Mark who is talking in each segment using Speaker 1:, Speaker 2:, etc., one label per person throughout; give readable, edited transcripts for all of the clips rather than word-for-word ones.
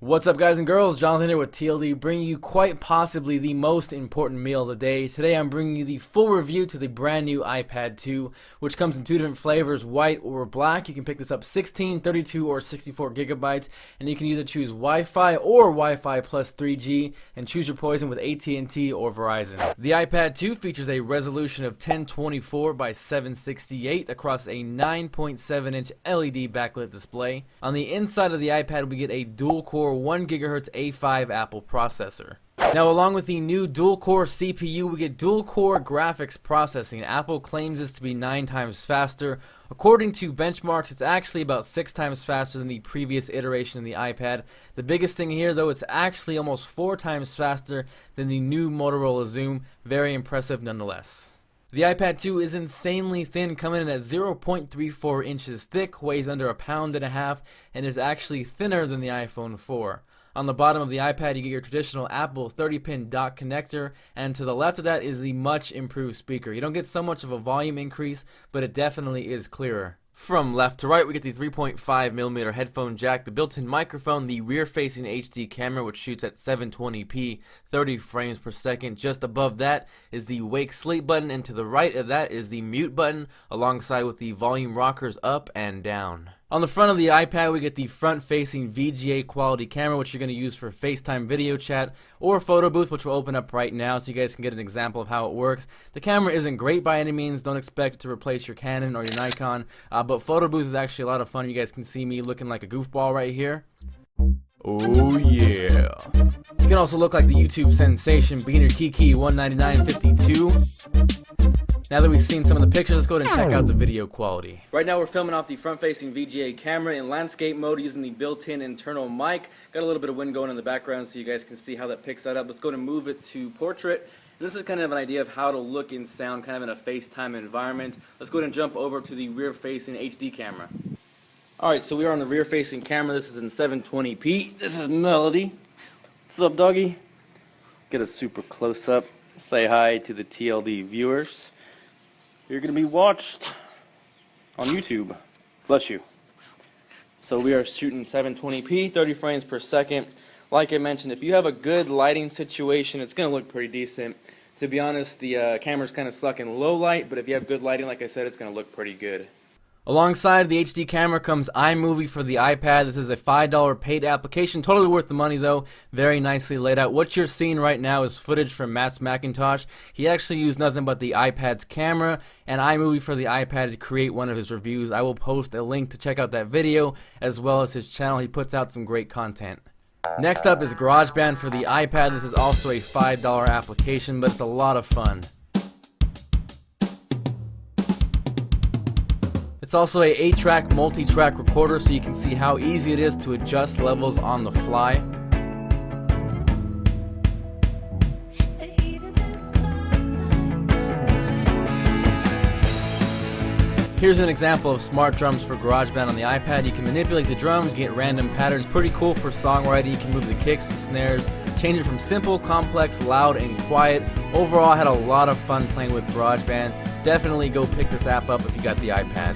Speaker 1: What's up, guys and girls? Jonathan here with TLD, bringing you quite possibly the most important meal of the day. Today I'm bringing you the full review to the brand new iPad 2, which comes in two different flavors, white or black. You can pick this up 16, 32, or 64 gigabytes, and you can either choose Wi-Fi or Wi-Fi plus 3G, and choose your poison with AT&T or Verizon. The iPad 2 features a resolution of 1024 by 768 across a 9.7-inch LED backlit display. On the inside of the iPad, we get a dual-core 1 GHz A5 Apple processor. Now, along with the new dual-core CPU, we get dual-core graphics processing. Apple claims this to be 9 times faster. According to benchmarks, it's actually about 6 times faster than the previous iteration of the iPad. The biggest thing here, though, it's actually almost 4 times faster than the new Motorola Zoom. Very impressive nonetheless. The iPad 2 is insanely thin, coming in at 0.34 inches thick, weighs under 1.5 pounds, and is actually thinner than the iPhone 4. On the bottom of the iPad, you get your traditional Apple 30-pin dock connector, and to the left of that is the much improved speaker. You don't get so much of a volume increase, but it definitely is clearer. From left to right, we get the 3.5mm headphone jack, the built-in microphone, the rear-facing HD camera, which shoots at 720p, 30 frames per second. Just above that is the wake sleep button, and to the right of that is the mute button, alongside with the volume rockers up and down. On the front of the iPad, we get the front-facing VGA quality camera, which you're going to use for FaceTime video chat or photo booth, which will open up right now so you guys can get an example of how it works. The camera isn't great by any means. Don't expect it to replace your Canon or your Nikon, but photo booth is actually a lot of fun. You guys can see me looking like a goofball right here. Oh yeah. You can also look like the YouTube sensation Beaner Kiki 199.52. Now that we've seen some of the pictures, let's go ahead and check out the video quality. Right now we're filming off the front-facing VGA camera in landscape mode using the built-in internal mic. Got a little bit of wind going in the background so you guys can see how that picks that up. Let's go ahead and move it to portrait. And this is kind of an idea of how to look and sound kind of in a FaceTime environment. Let's go ahead and jump over to the rear-facing HD camera. Alright, so we are on the rear-facing camera. This is in 720p. This is Melody. What's up, doggy? Get a super close-up. Say hi to the TLD viewers. You're going to be watched on YouTube. Bless you. So we are shooting 720p, 30 frames per second. Like I mentioned, if you have a good lighting situation, it's going to look pretty decent. To be honest, the camera's kind of stuck in low light, but if you have good lighting, like I said, it's going to look pretty good. Alongside the HD camera comes iMovie for the iPad. This is a $5 paid application, totally worth the money though, very nicely laid out. What you're seeing right now is footage from Matt's Macintosh. He actually used nothing but the iPad's camera and iMovie for the iPad to create one of his reviews. I will post a link to check out that video, as well as his channel. He puts out some great content. Next up is GarageBand for the iPad. This is also a $5 application, but it's a lot of fun. It's also a 8-track multi-track recorder, so you can see how easy it is to adjust levels on the fly. Here's an example of smart drums for GarageBand on the iPad. You can manipulate the drums, get random patterns. Pretty cool for songwriting. You can move the kicks, the snares, change it from simple, complex, loud, and quiet. Overall, I had a lot of fun playing with GarageBand. Definitely go pick this app up if you got the iPad.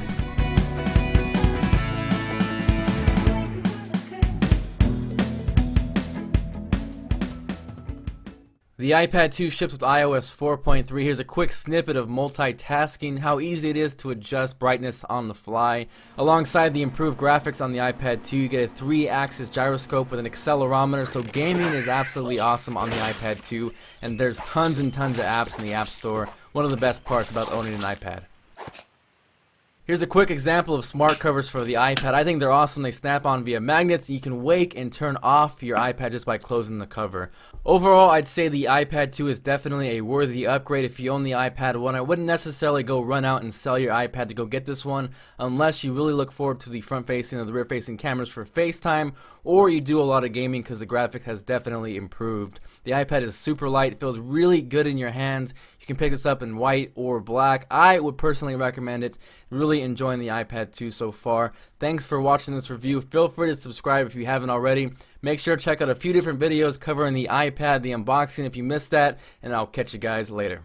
Speaker 1: The iPad 2 ships with iOS 4.3. Here's a quick snippet of multitasking, how easy it is to adjust brightness on the fly. Alongside the improved graphics on the iPad 2, you get a 3-axis gyroscope with an accelerometer, so gaming is absolutely awesome on the iPad 2, and there's tons and tons of apps in the App Store. One of the best parts about owning an iPad. Here's a quick example of smart covers for the iPad. I think they're awesome. They snap on via magnets. You can wake and turn off your iPad just by closing the cover. Overall, I'd say the iPad 2 is definitely a worthy upgrade if you own the iPad 1. I wouldn't necessarily go run out and sell your iPad to go get this one unless you really look forward to the front-facing or the rear-facing cameras for FaceTime, or you do a lot of gaming because the graphics has definitely improved. The iPad is super light. It feels really good in your hands. You can pick this up in white or black. I would personally recommend it. Really enjoying the iPad 2 so far. Thanks for watching this review. Feel free to subscribe if you haven't already. Make sure to check out a few different videos covering the iPad, the unboxing if you missed that, and I'll catch you guys later.